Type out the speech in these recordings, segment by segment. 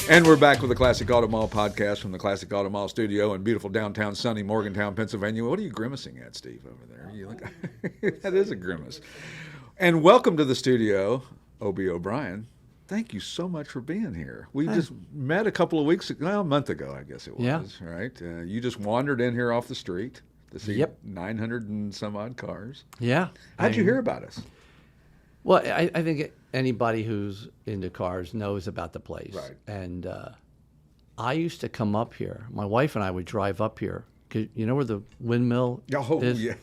And we're back with the Classic Auto Mall podcast from the Classic Auto Mall studio in beautiful downtown sunny Morgantown, Pennsylvania. What are you grimacing at, Steve, over there? You look, that is a grimace. And welcome to the studio, Obie O'Brien. Thank you so much for being here. We just met a couple of weeks ago, well, a month ago, I guess it was, right? You just wandered in here off the street to see 900 and some odd cars. Yeah. How'd you hear about us? Well, I think anybody who's into cars knows about the place. Right. And I used to come up here. My wife and I would drive up here. 'Cause you know where the windmill is? Yeah,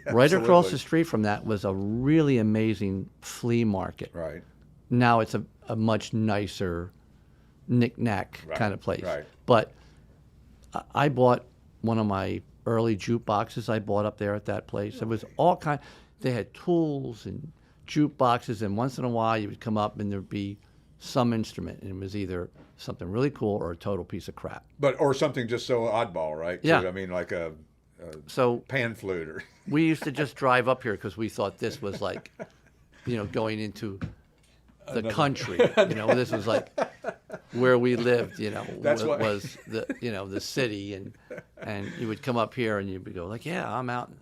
right absolutely. across the street from that was a really amazing flea market. Right. Now it's a much nicer knick-knack kind of place. Right. But I bought one of my early jukeboxes I bought up there at that place. It was all kind. They had tools and jukeboxes, and once in a while you would come up and there'd be some instrument, and it was either something really cool or a total piece of crap. Or something just so oddball, right? Yeah. Too. I mean, like a So pan flute or... we used to just drive up here because we thought this was like, going into the country. This was like where we lived. That's what... was the the city, and you would come up here and you'd go like, yeah, I'm out.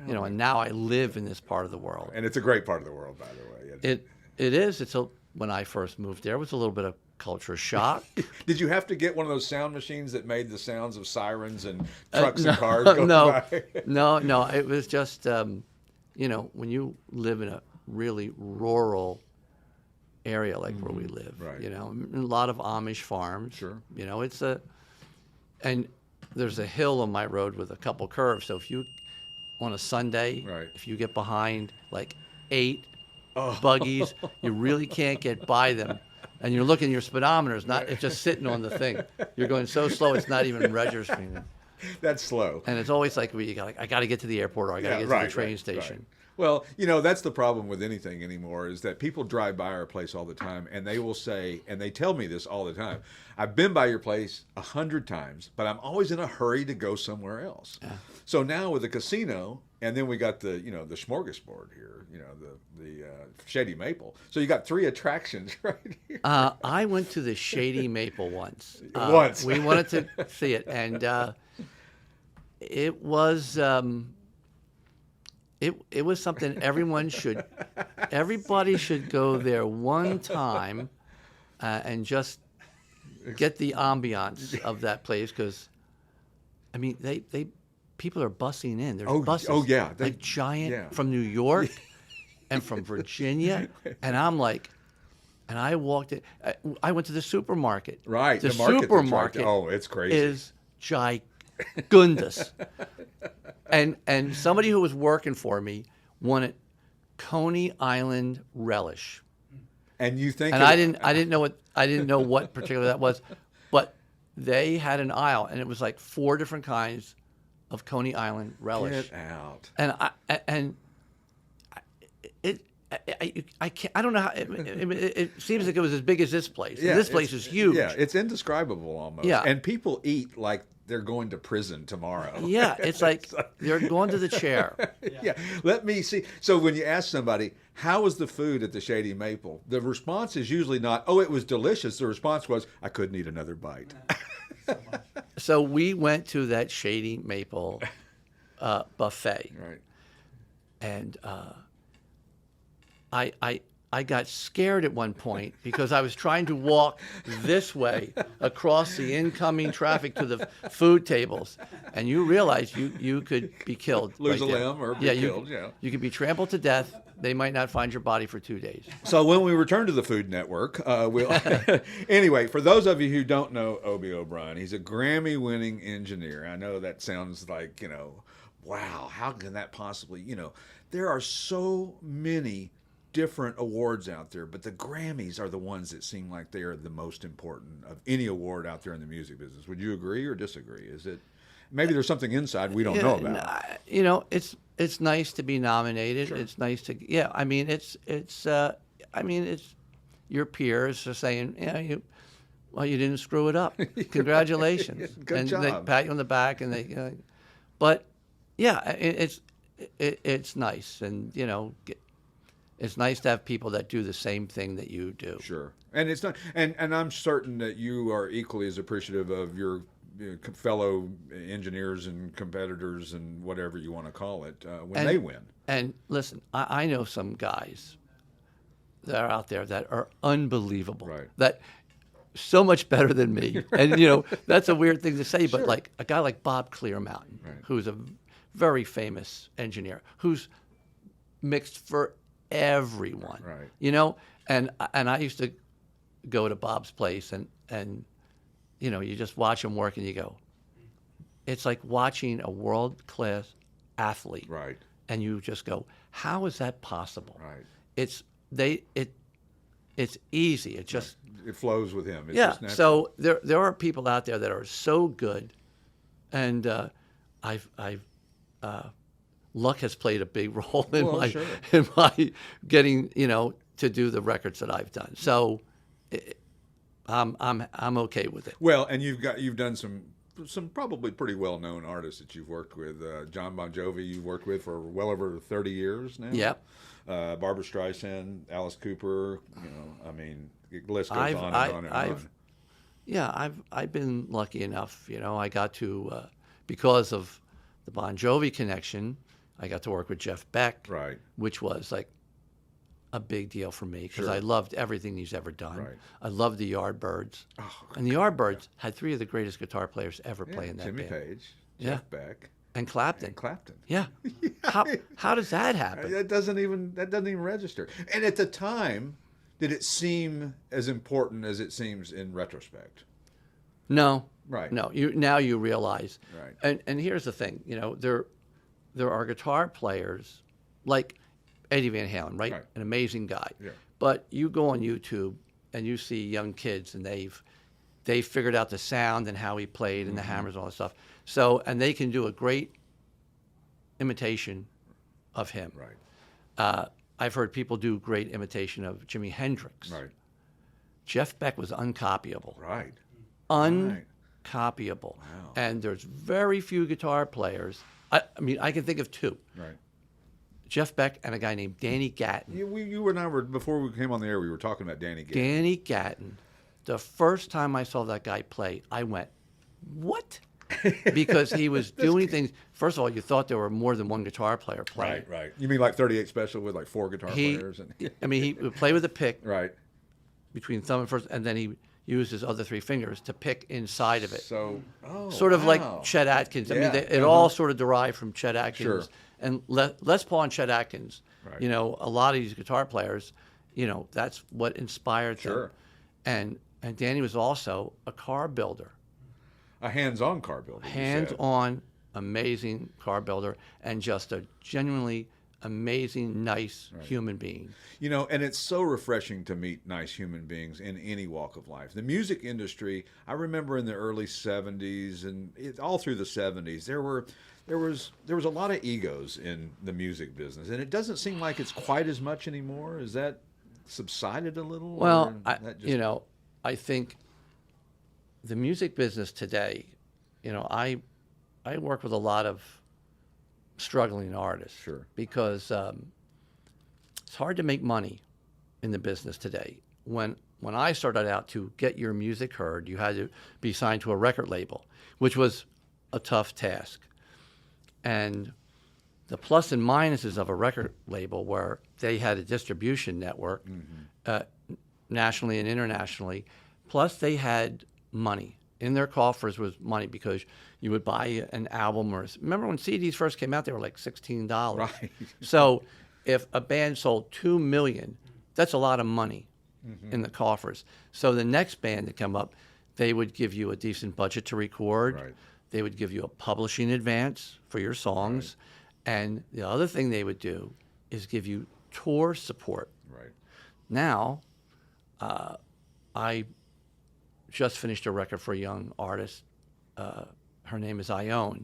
And now I live in this part of the world. And it's a great part of the world, by the way. It is. When I first moved there, it was a little bit of culture shock. Did you have to get one of those sound machines that made the sounds of sirens and trucks and cars going by? No. It was just, when you live in a really rural area like where we live, right. A lot of Amish farms. Sure. And there's a hill on my road with a couple curves. So if you, on a Sunday, right. if you get behind like 8 buggies, you really can't get by them. And you're looking, your speedometer's it's just sitting on the thing. You're going so slow, it's not even registering. That's slow. And it's always like, I got to get to the airport or I got to get to the train station. Right. Well, that's the problem with anything anymore is that people drive by our place all the time and they will say, and they tell me this all the time, I've been by your place 100 times, but I'm always in a hurry to go somewhere else. Yeah. So now with the casino, and then we got the, the smorgasbord here, the Shady Maple. So you got 3 attractions right here. I went to the Shady Maple once. We wanted to see it, and it was... It was something everybody should go there one time and just get the ambiance of that place because, people are bussing in. There's buses. Oh yeah, like giant from New York and from Virginia, and I'm like, and I walked in. I went to the supermarket. Right, the supermarket. Right. Oh, it's crazy. Is gigundous. And somebody who was working for me wanted Coney Island relish. And you think? And I didn't know what particular that was, but they had an aisle and it was like 4 different kinds of Coney Island relish. Get out. And I can't. I don't know how. It seems like it was as big as this place. Yeah, this place is huge. Yeah, it's indescribable almost. Yeah. And people eat like they're going to prison tomorrow. Yeah, it's like they're going to the chair. Yeah. Let me see. So when you ask somebody, how was the food at the Shady Maple? The response is usually not, oh, it was delicious. The response was, I couldn't eat another bite. So we went to that Shady Maple buffet. Right. And I got scared at one point because I was trying to walk this way across the incoming traffic to the food tables, and you realize you could be killed. Lose right a there. limb or be killed. You could be trampled to death. They might not find your body for 2 days. So when we return to the Food Network, we'll... Anyway, for those of you who don't know Obie O'Brien, he's a Grammy-winning engineer. I know that sounds like, wow, how can that possibly, there are so many different awards out there, but the Grammys are the ones that seem like they are the most important of any award out there in the music business. Would you agree or disagree? Is it maybe there's something inside we don't know about? It's nice to be nominated. Sure. It's nice to it's your peers are saying, you didn't screw it up. Congratulations. Good job. They pat you on the back and they but yeah, it's nice and it's nice to have people that do the same thing that you do. Sure. And it's not, and I'm certain that you are equally as appreciative of your fellow engineers and competitors and whatever you want to call it when they win. And listen, I know some guys that are out there that are unbelievable. Right. That so much better than me. And you know, that's a weird thing to say, but Sure. like a guy like Bob Clearmountain, Right. who's a very famous engineer, who's mixed for everyone. Right. You know, and I used to go to Bob's place and you know, you just watch him work and you go, it's like watching a world-class athlete. Right. And you just go, how is that possible? Right. It's easy. It just It flows with him. It's yeah. just natural. So there are people out there that are so good, and I've luck has played a big role in Well, my sure. in my getting to do the records that I've done. So I'm okay with it. Well, and you've done some probably pretty well known artists that you've worked with. Jon Bon Jovi you've worked with for well over 30 years now. Yep. Barbra Streisand, Alice Cooper. I mean, the list goes on and on and on. Yeah, I've been lucky enough. I got to because of the Bon Jovi connection, I got to work with Jeff Beck, Right. which was like a big deal for me because Sure. I loved everything he's ever done. Right. I loved the Yardbirds, and the Yardbirds had three of the greatest guitar players ever play in that Jimmy band. Page, Yeah. Jeff Beck, And Clapton. and Clapton. Yeah. How does that happen? That doesn't even register. And at the time, did it seem as important as it seems in retrospect? No. Right. No. Now you realize. Right. And here's the thing. There are guitar players like Eddie Van Halen, right? Right. An amazing guy. Yeah. But you go on YouTube and you see young kids and they've figured out the sound and how he played and the hammers and all that stuff. So, and they can do a great imitation of him. Right. I've heard people do great imitation of Jimi Hendrix. Right. Jeff Beck was uncopyable. Right. Uncopyable. Wow. And there's very few guitar players. I mean, I can think of two. Right. Jeff Beck and a guy named Danny Gatton. You and I were, before we came on the air, we were talking about Danny Gatton. Danny Gatton. The first time I saw that guy play, I went, what? Because he was doing things. First of all, you thought there were more than one guitar player playing. Right. You mean like 38 Special with like 4 guitar players? He would play with a pick Right. between thumb and first, and then he used his other 3 fingers to pick inside of it. So, Sort of like wow. Chet Atkins. I Yeah. mean, it all sort of derived from Chet Atkins. Sure. And Les Paul and Chet Atkins, Right. a lot of these guitar players, that's what inspired Sure. them. And Danny was also a car builder. A hands-on car builder. you said. Hands-on, amazing car builder, and just a genuinely amazing, nice human being. And it's so refreshing to meet nice human beings in any walk of life. The music industry, I remember in the early 70s and all through the 70s, there was a lot of egos in the music business, and it doesn't seem like it's quite as much anymore. Is that subsided a little? Well, or I think the music business today, I work with a lot of struggling artists. Sure. Because it's hard to make money in the business today. When I started out, to get your music heard, you had to be signed to a record label, which was a tough task. And the plus and minuses of a record label were they had a distribution network nationally and internationally, plus they had money. In their coffers was money because you would buy an album remember when CDs first came out, they were like $16. Right. So if a band sold 2 million, that's a lot of money in the coffers. So the next band to come up, they would give you a decent budget to record. Right. They would give you a publishing advance for your songs. Right. And the other thing they would do is give you tour support. Right. Now, I just finished a record for a young artist. Her name is Ione,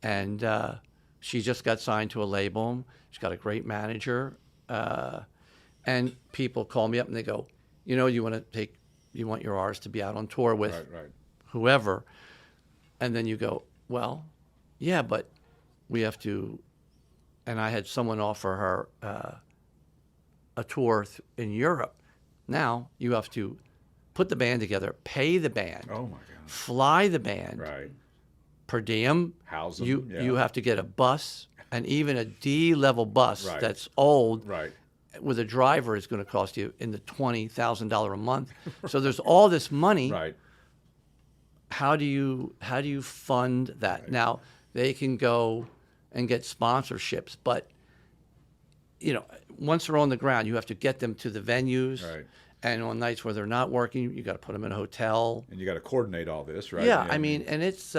and she just got signed to a label. She's got a great manager, and people call me up and they go, you want your artist to be out on tour with Right. whoever, and then you go, well, yeah, but we have to. And I had someone offer her a tour in Europe, now you have to put the band together, pay the band, Oh my God. fly the band, Right. per diem. House 'em, You yeah. you have to get a bus, and even a D-level bus Right. that's old Right. with a driver is going to cost you in the $20,000 a month. So there's all this money. Right. How do you fund that? Now they can go and get sponsorships, but once they're on the ground, you have to get them to the venues. Right. And on nights where they're not working, you got to put them in a hotel. And you got to coordinate all this, right? Yeah, I mean, and it's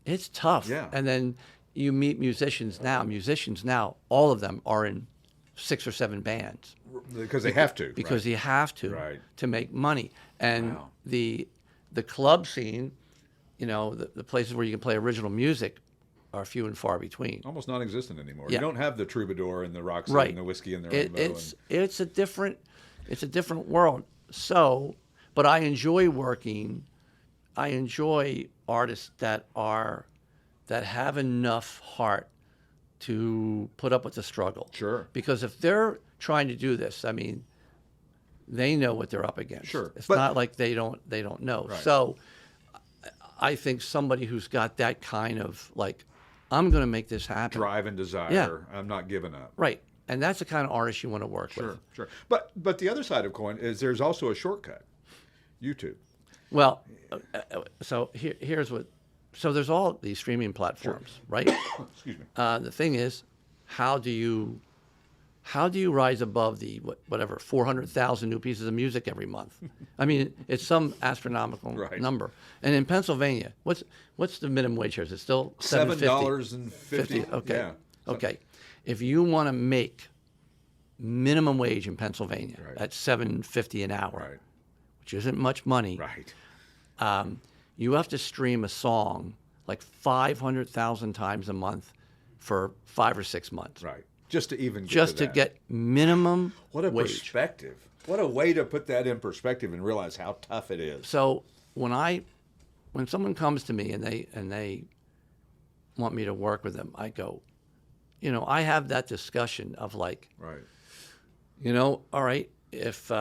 it's tough. Yeah. And then you meet musicians now. Musicians now, all of them are in 6 or 7 bands because they have to. because right. you have to Right. to make money. And Wow. the club scene, the places where you can play original music are few and far between. Almost non-existent anymore. Yeah. You don't have the troubadour and the Roxy Right. and the whiskey and the It, rainbow. it's a different world. So, but I enjoy working. I enjoy artists that have enough heart to put up with the struggle. Sure. Because if they're trying to do this, I mean, they know what they're up against. Sure. It's But- not like they don't know. Right. So, I think somebody who's got that kind of like, I'm going to make this happen. Drive and desire. Yeah. I'm not giving up. Right. And that's the kind of artist you want to work Sure, with. sure. But the other side of coin is there's also a shortcut. YouTube. Well, so here's what. So there's all these streaming platforms, right? Excuse me. The thing is, how do you rise above the whatever 400,000 new pieces of music every month? I mean, it's some astronomical Right. number. And in Pennsylvania, what's the minimum wage here? Is it still $7.50? Okay. Yeah. Okay. If you want to make minimum wage in Pennsylvania Right. at $7.50 an hour, Right. which isn't much money, Right. you have to stream a song like 500,000 times a month for 5 or 6 months. Right. Just to even get Just to to that. get minimum What a wage. perspective. What a way to put that in perspective and realize how tough it is. So when someone comes to me and they want me to work with them, I go, I have that discussion of like, Right. all right, if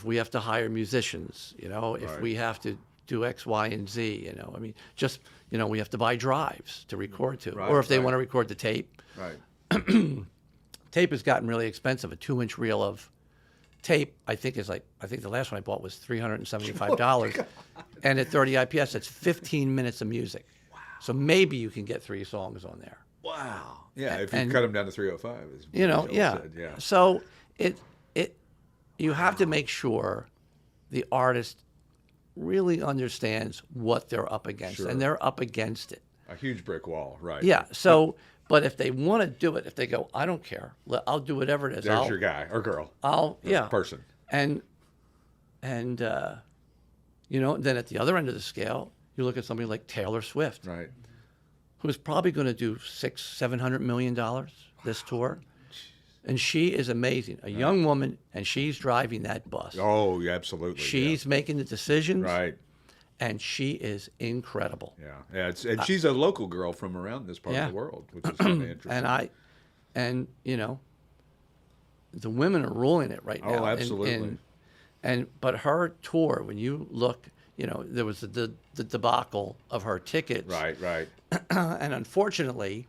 we have to hire musicians, if Right. we have to do X, Y, and Z, I mean, just, we have to buy drives to record to, Right, or if they right. want to record the tape. Right. Tape has gotten really expensive. A 2-inch reel of tape, I think the last one I bought was $375, and at 30 IPS, that's 15 minutes of music. Wow. So maybe you can get 3 songs on there. Wow. Yeah, if you And- cut them down to 305. As Yeah. Michelle said, yeah. So you have to make sure the artist really understands what they're up against, Sure. and they're up against it. A huge brick wall, right. Yeah. So, but if they want to do it, if they go, I don't care, I'll do whatever it is. There's your guy or girl. Yeah. Person. And then at the other end of the scale, you look at somebody like Taylor Swift, Right. who's probably going to do $600-700 million this tour, and she is amazing. A young woman, and she's driving that bus. Oh, yeah, absolutely. She's making the decisions, Right. and she is incredible. Yeah. And she's a local girl from around this part Yeah. of the world, which is kind of interesting. And the women are ruling it right now. Oh, absolutely. But her tour, when you look, there was the debacle of her tickets. Right. And unfortunately,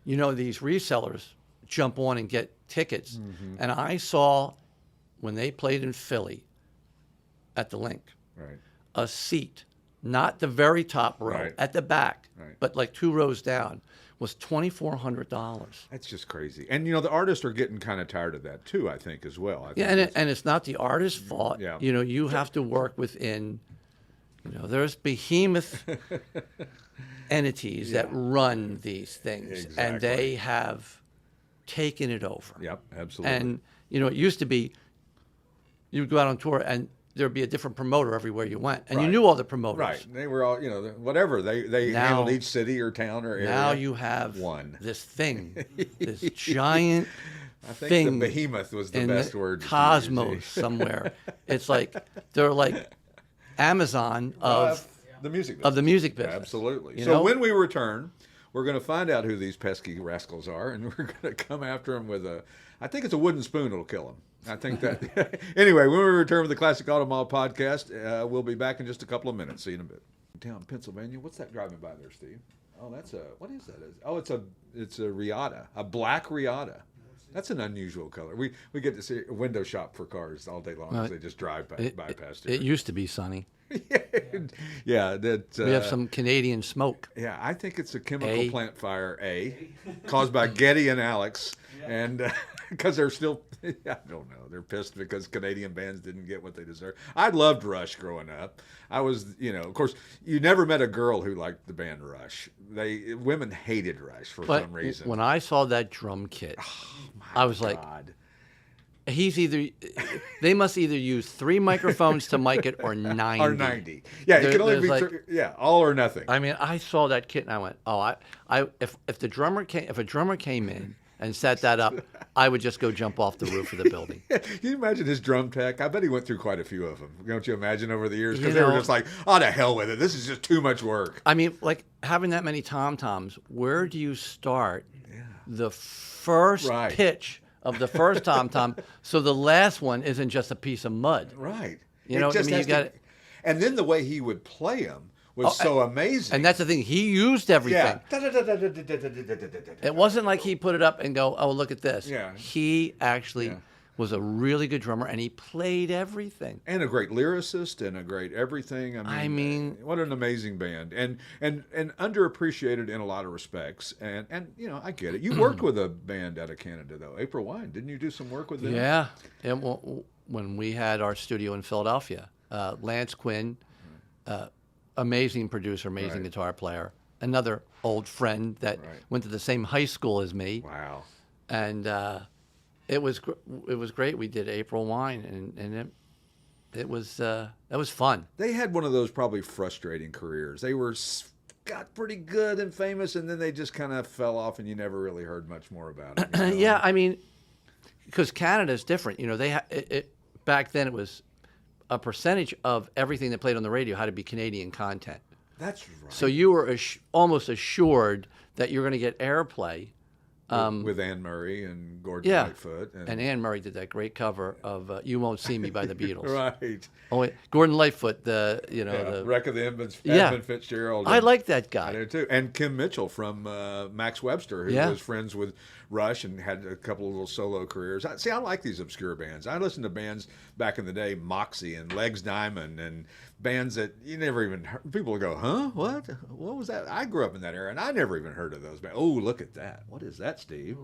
these resellers jump on and get tickets. Mm-hmm. And I saw when they played in Philly at the Link, Right. a seat, not the very top row, Right. at the back, Right. but like 2 rows down, was $2,400. That's just crazy. And, the artists are getting kind of tired of that, too, I think, as well. I think Yeah, and it's not the artist's fault. Yeah. You have to work within, there's behemoth entities that run these things, and Exactly. they have taken it over. Yep, absolutely. And, it used to be, you'd go out on tour and there'd be a different promoter everywhere you went, and you Right. knew all the promoters. Right. They were all, whatever. They Now- handled each city or town or area. Now you have one. this thing, this giant I think thing the behemoth was the in best the word. to use. cosmos somewhere. It's like they're like Amazon of The music the music business. Absolutely. You So know? when we return, we're going to find out who these pesky rascals are, and we're going to come after them with I think it's a wooden spoon that'll kill them. I think that. Anyway, when we return with the Classic Auto Mall podcast, we'll be back in just a couple of minutes. See you in a bit. Down Pennsylvania. What's that driving by there, Steve? Oh, what is that? Oh, it's a Riata, a black Riata. That's an unusual color. We get to see a window shop for cars all day long as they just drive by past here. It used to be sunny. Yeah, we have some Canadian smoke. Yeah, I think it's a chemical plant fire, caused by Getty and Alex, and because they're still, I don't know, they're pissed because Canadian bands didn't get what they deserved. I loved Rush growing up. I was, of course, you never met a girl who liked the band Rush. Women hated Rush for some reason. When I saw that drum kit, I was like, they must either use 3 microphones to mic it or 90. Or 90. Yeah, it can only be all or nothing. I mean, I saw that kit and I went, if a drummer came in and set that up, I would just go jump off the roof of the building. Can you imagine his drum tech? I bet he went through quite a few of them. Don't you imagine over the years? Because they were just like, oh, to hell with it. This is just too much work. I mean, like having that many tom-toms, where do you start the first pitch of the first tom-tom so the last one isn't just a piece of mud? Right. You know, you got it. And then the way he would play them was so amazing. And that's the thing. He used everything. It wasn't like he put it up and go, oh, look at this. Yeah. He actually was a really good drummer, and he played everything. And a great lyricist and a great everything. I mean what an amazing band. And underappreciated in a lot of respects. And I get it. You worked with a band out of Canada, though. April Wine. Didn't you do some work with them? Yeah. When we had our studio in Philadelphia, Lance Quinn, amazing producer, amazing guitar player, another old friend that went to the same high school as me. Wow. And it was great. We did April Wine, and it was fun. They had one of those probably frustrating careers. They got pretty good and famous, and then they just kind of fell off, and you never really heard much more about it. Yeah, I mean, because Canada's different. Back then it was a percentage of everything that played on the radio had to be Canadian content. That's right. So you were almost assured that you're going to get airplay. With Anne Murray and Gordon Lightfoot. And Anne Murray did that great cover of "You Won't See Me" by the Beatles. Right. Oh, Gordon Lightfoot, the Wreck of the Edmund Fitzgerald. I like that guy. I do too. And Kim Mitchell from Max Webster, who was friends with Rush and had a couple of little solo careers. I like these obscure bands. I listened to bands back in the day, Moxie and Legs Diamond, and bands that you never even heard. People would go, huh? What was that? I grew up in that era, and I never even heard of those bands. Oh, look at that. What is that, Steve?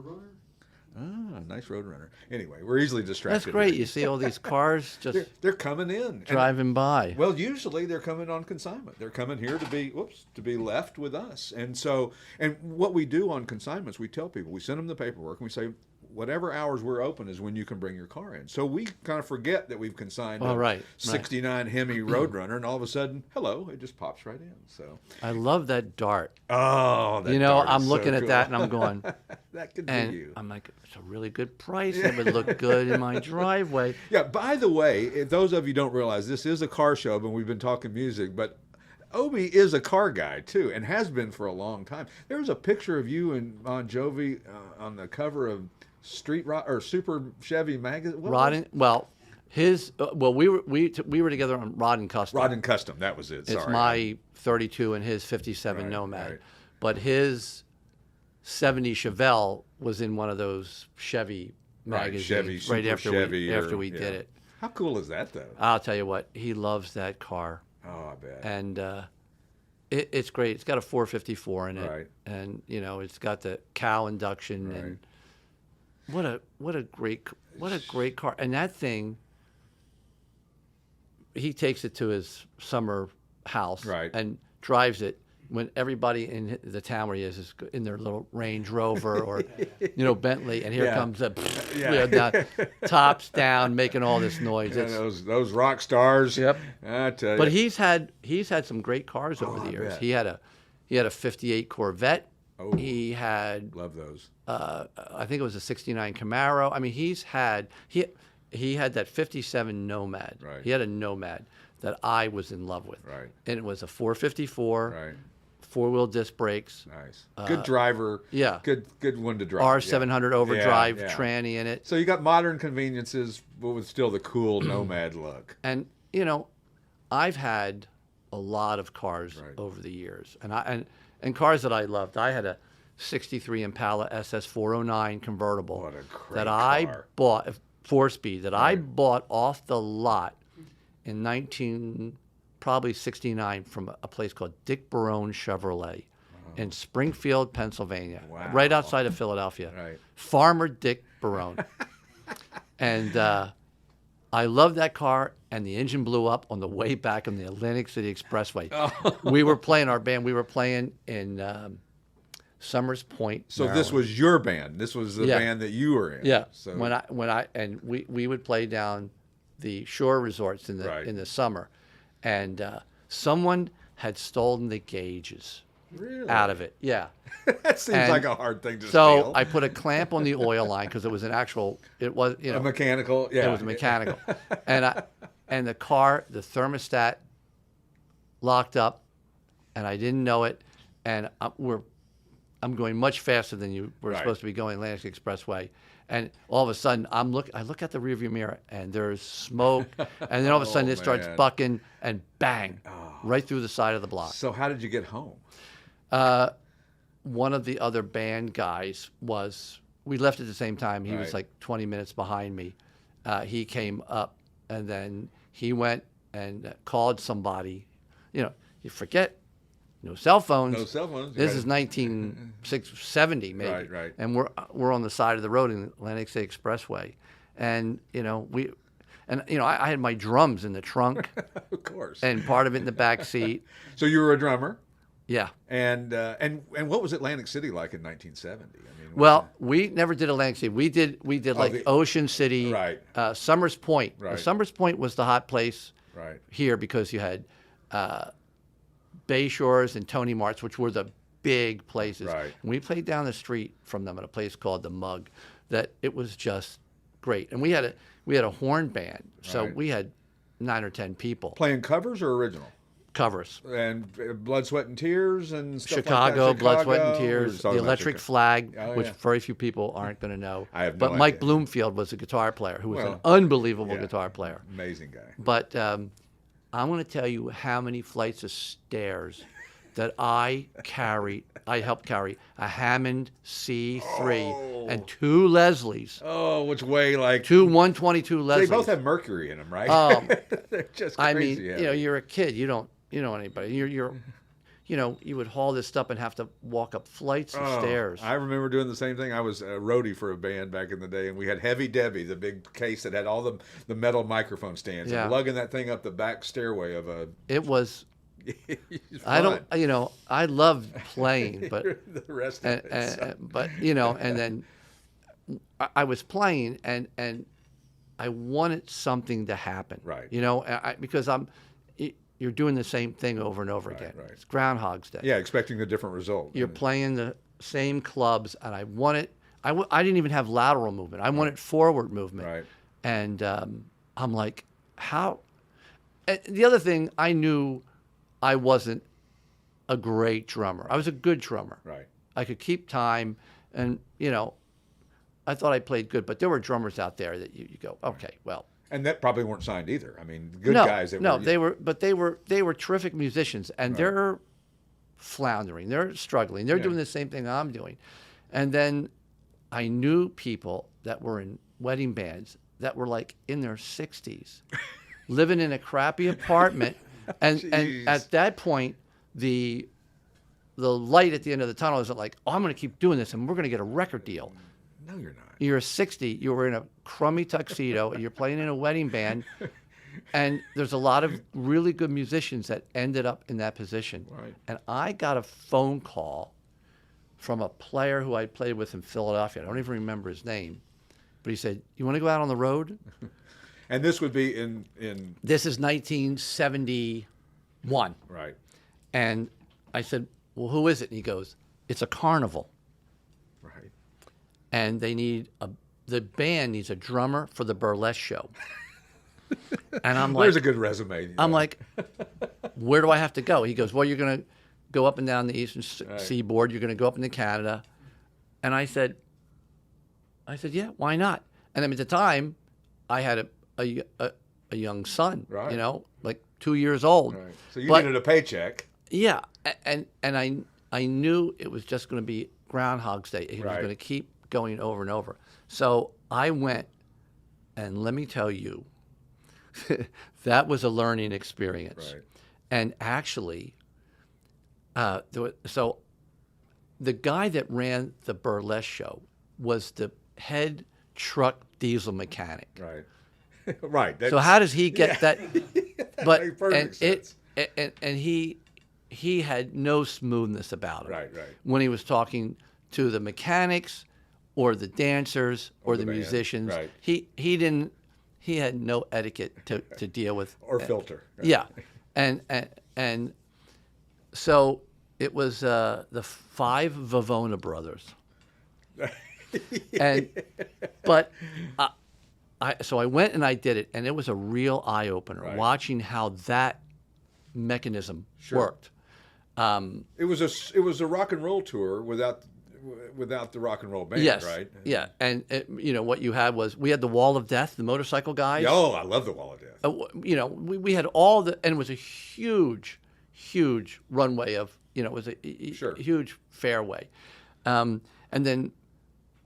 Nice Roadrunner. Anyway, we're easily distracted. That's great. You see all these cars just they're coming in, driving by. Well, usually they're coming on consignment. They're coming here to be left with us. And what we do on consignments, we tell people, we send them the paperwork, and we say, whatever hours we're open is when you can bring your car in. So we kind of forget that we've consigned a 69 Hemi Roadrunner, and all of a sudden, hello, it just pops right in. So I love that Dart. Oh, that Dart I'm is looking so at cool. that, and I'm going, that could be you. I'm like, it's a really good price. It would look good in my driveway. Yeah, by the way, those of you don't realize, this is a car show, but we've been talking music, but Obie is a car guy, too, and has been for a long time. There's a picture of you and Bon Jovi on the cover of Street Rock or Super Chevy magazine. We were together on Rod and Custom. Rod and Custom, that was it. It's my 32 and his 57 Nomad, but his 70 Chevelle was in one of those Chevy magazines after we did it. How cool is that, though? I'll tell you what, he loves that car. Oh, I bet. And it's great. It's got a 454 in it, and it's got the cow induction and. What a great car. And that thing, he takes it to his summer house and drives it when everybody in the town where he is in their little Range Rover or Bentley, and here comes tops down, making all this noise. Those rock stars. Yep. I tell you. But he's had some great cars over the years. He had a 58 Corvette. Oh, he had love those. I think it was a '69 Camaro. I mean, he had that '57 Nomad. Right. He had a Nomad that I was in love with. Right. And it was a 454. Right. 4-wheel disc brakes, Nice. Good driver. yeah. Good one to drive. R700 overdrive Yeah. tranny in it. So you got modern conveniences, but with still the cool nomad look. And I've had a lot of cars over the years, and cars that I loved. I had a '63 Impala SS 409 convertible What a great that I car. bought, 4-speed, that I bought off the lot in probably 69 from a place called Dick Barone Chevrolet in Springfield, Pennsylvania, right outside of Philadelphia. Right. Farmer Dick Barone. And I loved that car, and the engine blew up on the way back on the Atlantic City Expressway. We were playing our band. We were playing in Summers Point. So Maryland. this was your band. This was the band that you were in. Yeah. So We would play down the shore resorts in the summer, and someone had stolen the gauges out of it. Yeah. That seems like a hard thing to So steal. I put a clamp on the oil line because it was an actual. It was A mechanical. Yeah. It was mechanical, and the car, the thermostat locked up, and I didn't know it, and I'm going much faster than you were supposed to be going Atlantic Expressway. And all of a sudden, I look at the rearview mirror, and there's smoke. And then all of a sudden, it starts bucking, and bang, right through the side of the block. So how did you get home? One of the other band guys we left at the same time. He was like 20 minutes behind me. He came up, and then he went and called somebody. You forget. No cell phones. No cell phones. This is 1970 maybe. Right. And we're on the side of the road in the Atlantic City Expressway, and I had my drums in the trunk, Of course. and part of it in the back seat. So you were a drummer. Yeah. And what was Atlantic City like in 1970? I mean, Well, we never did Atlantic City. We did like Ocean City, Right. Summers Point. Right. Summers Point was the hot place here because you had Bay Shores and Tony Mart's, which were the big places. Right. And we played down the street from them at a place called the Mug. That it was just great. And we had a horn band, so we had 9 or 10 people. playing covers or original? Covers. And Blood, Sweat, and Tears and stuff Chicago, like that. Blood, Sweat, and We're Tears, just The talking about Electric Chicago. Flag, Oh, which yeah. very few people aren't going to know. I have no But Mike idea. Bloomfield was a guitar player who was an Well, unbelievable yeah. guitar player. Amazing guy. But I'm going to tell you how many flights of stairs that I helped carry a Hammond C3 and 2 Leslies, Oh, which way like 2 122 Leslies. they both have mercury in them, right? They're just I crazy. mean, heavy. you're a kid. You don't know anybody. You would haul this stuff and have to walk up flights of stairs. I remember doing the same thing. I was a roadie for a band back in the day, and we had Heavy Debbie, the big case that had all the metal microphone stands, Yeah. and lugging that thing up the back stairway of a. It was. It's I fun. don't. I loved playing, but the rest of it. and then I was playing, and I wanted something to happen. Right. Because you're doing the same thing over and over again. right. It's Groundhog's Day. Yeah, expecting a different result. You're playing the same clubs, and I wanted. I didn't even have lateral movement. I wanted forward movement. Right. And I'm like, how? And the other thing, I knew I wasn't a great drummer. I was a good drummer. Right. I could keep time, and I thought I played good. But there were drummers out there that you go, okay, well. And that probably weren't signed either. I mean, good No, guys. That no, were, they were terrific musicians, and they're floundering, they're struggling, they're doing the same thing I'm doing, and then I knew people that were in wedding bands that were like in their 60s, living in a crappy apartment, and Jeez. at that point, the light at the end of the tunnel isn't like, oh, I'm going to keep doing this, and we're going to get a record deal. No, you're not. You're 60, you were in a crummy tuxedo, and you're playing in a wedding band, and there's a lot of really good musicians that ended up in that position. Right. And I got a phone call from a player who I played with in Philadelphia. I don't even remember his name, but he said, "You want to go out on the road?" And this would be in This is 1971. right. And I said, "Well, who is it?" And he goes, "It's a carnival. Right. And the band needs a drummer for the burlesque show." And I'm like, There's a good resume. I'm like, where do I have to go? He goes, well, you're going to go up and down the eastern Right. seaboard. You're going to go up into Canada. And I said, yeah, why not? And at the time, I had a young son, Right. like 2 years old. Right. So you But- needed a paycheck. Yeah, and I knew it was just going to be Groundhog's Day. It was Right. going to keep going over and over. So I went, and let me tell you, that was a learning experience. Right. And actually, so the guy that ran the burlesque show was the head truck diesel mechanic. Right. Right. So how does he get that? But makes perfect sense. And he had no smoothness about him. Right. Right. When he was talking to the mechanics or the dancers or the the band, musicians, right. he had no etiquette to deal with. Or filter. Right. Yeah, and so it was the 5 Vavona brothers. But so I went and I did it, and it was a real eye opener Right. watching how that mechanism worked. It was a rock and roll tour without the rock and roll band, Yes, right? yeah, and what you had was we had the Wall of Death, the motorcycle guys. Oh, I love the Wall of Death. We had all the, and it was a huge runway of, it was a Sure. huge fairway. And then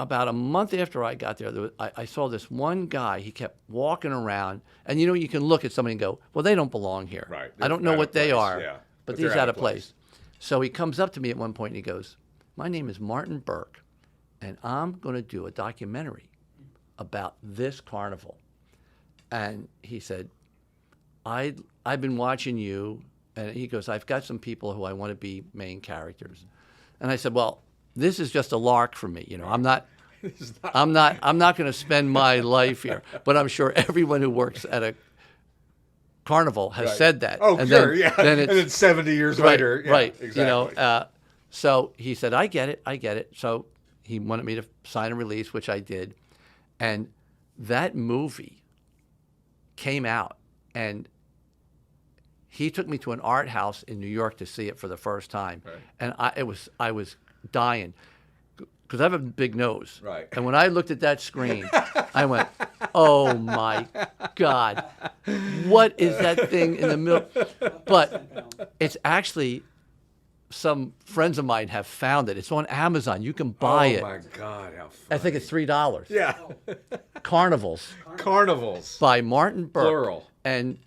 about a month after I got there, I saw this one guy. He kept walking around, and you can look at somebody and go, well, they don't belong here. Right. I don't They're know out what of they place, are, yeah. but But these they're out of place. So he comes up to me at one point and he goes, my name is Martin Burke, and I'm going to do a documentary about this carnival. And he said, I've been watching you, and he goes, I've got some people who I want to be main characters. And I said, well, this is just a lark for me. I'm not going to spend my life here. But I'm sure everyone who works at a carnival has Right. said that. Oh, and sure, then, yeah. Then And it's, then 70 years right, later. Yeah, right. Exactly. So he said, I get it. So he wanted me to sign a release, which I did. And that movie came out, and he took me to an art house in New York to see it for the first time. Right. And I was dying because I have a big nose. Right. And when I looked at that screen, I went, oh my God, what is that thing in the middle? But it's actually, some friends of mine have found it. It's on Amazon. You can buy it. Oh my God, how funny. I think it's $3. Yeah. Carnivals Carnivals. by Martin Burke. Plural. And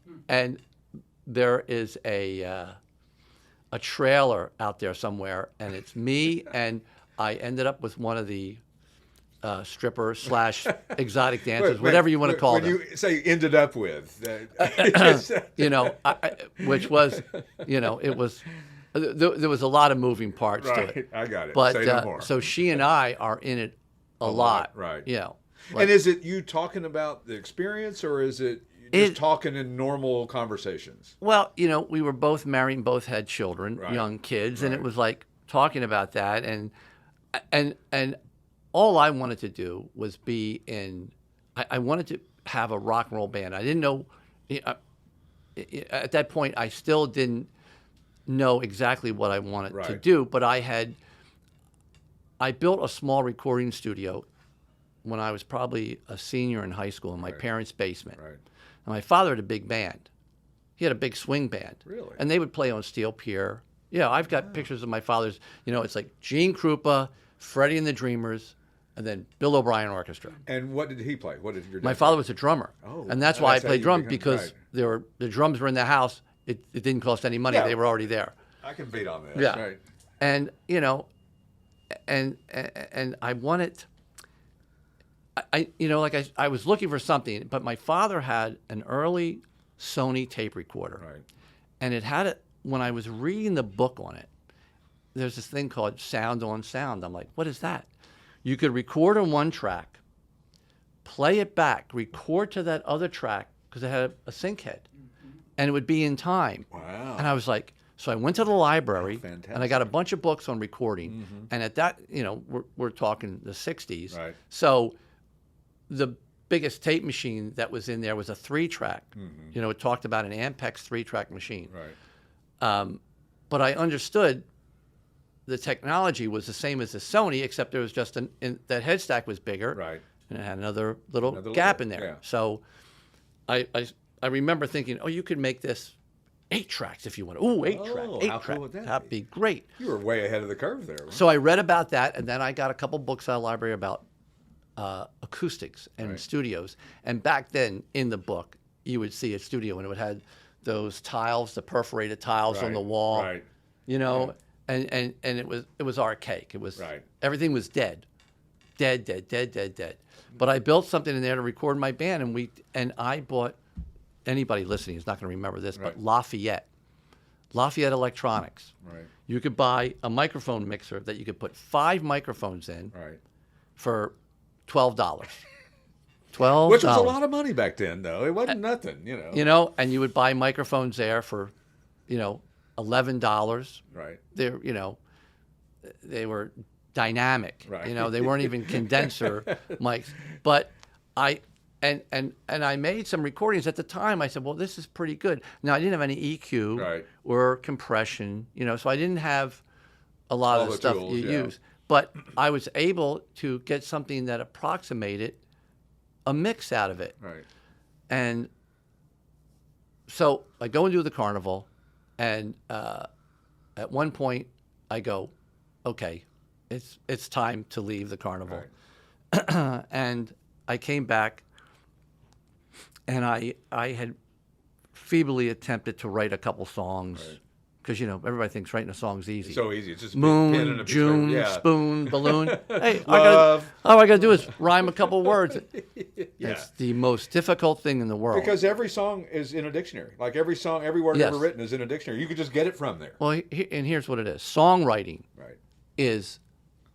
there is a trailer out there somewhere, and it's me, and I ended up with one of the strippers / exotic dancers, whatever you want to call when them. you say ended up with. Which was, it was, there was a lot of moving parts to Right. it. I got it. But Say no more. so she and I are in it a lot. Right. Like, And is it you talking about the experience, or is it just talking in normal conversations? well, we were both married and both had children, Right. young kids, and it Right. was like talking about that, and all I wanted to do was be in. I wanted to have a rock and roll band. I didn't know. At that point, I still didn't know exactly what I wanted to Right. do, but I built a small recording studio when I was probably a senior in high school in my parents' basement. Right. And my father had a big band. He had a big swing band. Really? And they would play on Steel Pier. Yeah, I've got pictures of my father's. It's like Gene Krupa, Freddie and the Dreamers, and then Bill O'Brien Orchestra. And what did he play? What did your dad My play? father was a drummer. Oh, and that's why I that's how played you drums, become- because right. the drums were in the house. It didn't cost any money. Yeah. They were already there. I can beat on this. Yeah. Right. And and I wanted, I was looking for something, but my father had an early Sony tape recorder, Right. and it had it. When I was reading the book on it, there's this thing called sound on sound. I'm like, what is that? You could record on one track, play it back, record to that other track because it had a sync head, and it would be in time. Wow. And I was like, so I went to the library, Fantastic. and I got a bunch of books on recording. And at that, we're talking the 60s. Right. So the biggest tape machine that was in there was a 3-track. It talked about an Ampex 3-track machine. Right. but I understood the technology was the same as the Sony, except there was just that head stack was bigger, Right. and it had another little gap in there. Yeah. So I remember thinking, oh, you could make this 8 tracks if you want. Ooh, 8 track, 8 how track. cool would that That'd be great. You were way ahead of the curve there. Right? So I read about that, and then I got a couple books out of the library about acoustics and studios. And back then, in the book, you would see a studio, and it would have those tiles, the perforated tiles on the wall. Right. You know, and it was archaic. It was everything was dead. But I built something in there to record my band, and I bought. Anybody listening is not going to remember this, but Lafayette Electronics. Right. You could buy a microphone mixer that you could put 5 microphones in for $12. $12. Which was a lot of money back then, though. It wasn't nothing, you know. You know, and you would buy microphones there for, $11. Right. They're, they were dynamic. Right. You know, they weren't even condenser mics. But I made some recordings at the time. I said, well, this is pretty good. Now, I didn't have any EQ or compression, so I didn't have a lot of the stuff tools, you use. But I was able to get something that approximated a mix out of it. Right. And so I go and do the carnival, and at one point I go, okay, it's time to leave the carnival. Right. And I came back, and I had feebly attempted to write a couple songs, because everybody thinks writing a song's easy. So easy. It's just a pen Moon, and a June, spoon, balloon. Hey, Love. all I got to do is rhyme a couple words. It's the most difficult thing in the world. Because every song is in a dictionary. Like every song, every word ever written is in a dictionary. You could just get it from there. Well, and here's what it is. Songwriting Right. is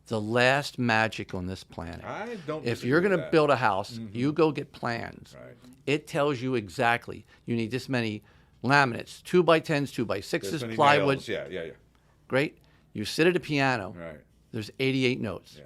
the last magic on this planet. I don't If you're going to build a house, you go get plans. Right. It tells you exactly. You need this many laminates, 2x10s, 2x6s, many plywood. nails. Yeah. Great. You sit at a piano. Right. There's 88 notes. Yeah.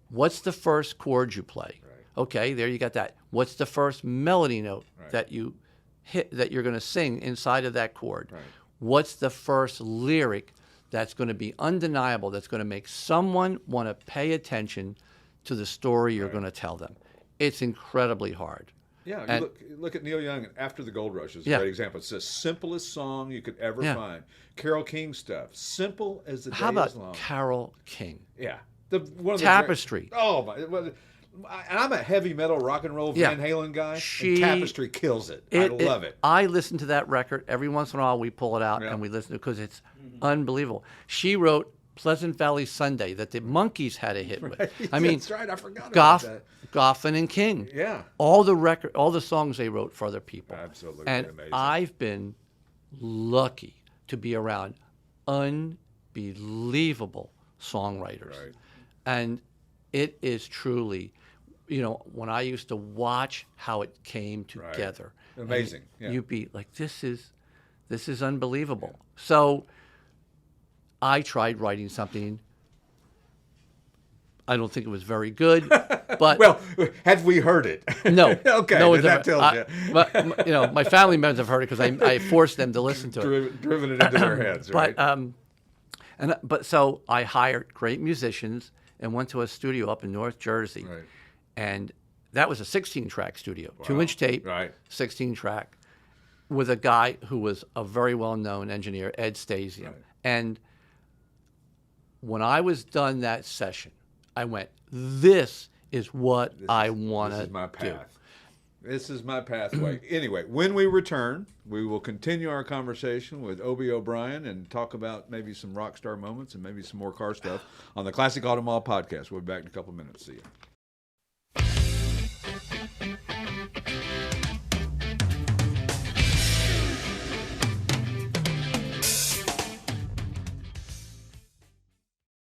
What's the first chord you play? Right. Okay, there you got that. What's the first melody note that you hit, that you're going to sing inside of that chord? Right. What's the first lyric that's going to be undeniable, that's going to make someone want to pay attention to the story you're going to tell them? It's incredibly hard. Yeah, And- you look at Neil Young After the Gold Rush is a great example. It's the simplest song you could ever find. Carole King stuff, simple as the day How about is long. Carole King? Yeah, one of the Tapestry. Oh my! And I'm a heavy metal rock and roll Van Halen guy. And Tapestry kills it. I love it. I listen to that record every once in a while. We pull it out and we listen to it because it's unbelievable. She wrote Pleasant Valley Sunday that the Monkees had a hit with. I mean, that's right. I forgot about that. Goffin and King. Yeah. All the songs they wrote for other people. Absolutely And amazing. I've been lucky to be around unbelievable songwriters. Right. And it is truly, when I used to watch how it came together. Amazing. You'd be like, this is unbelievable. So I tried writing something. I don't think it was very good, but Well, had we heard it? no. Okay, no, then that tells you. But, my family members have heard it because I forced them to listen to it. Driven it into their heads, right? But so I hired great musicians and went to a studio up in North Jersey, Right. and that was a 16-track studio, 2-inch tape, Right. 16-track, with a guy who was a very well-known engineer, Ed Stasium. Right. And when I was done that session, I went, this is what I want to do. This is my path. This is my pathway. Anyway, when we return, we will continue our conversation with Obie O'Brien and talk about maybe some rock star moments and maybe some more car stuff on the Classic Auto Mall podcast. We'll be back in a couple of minutes. See you.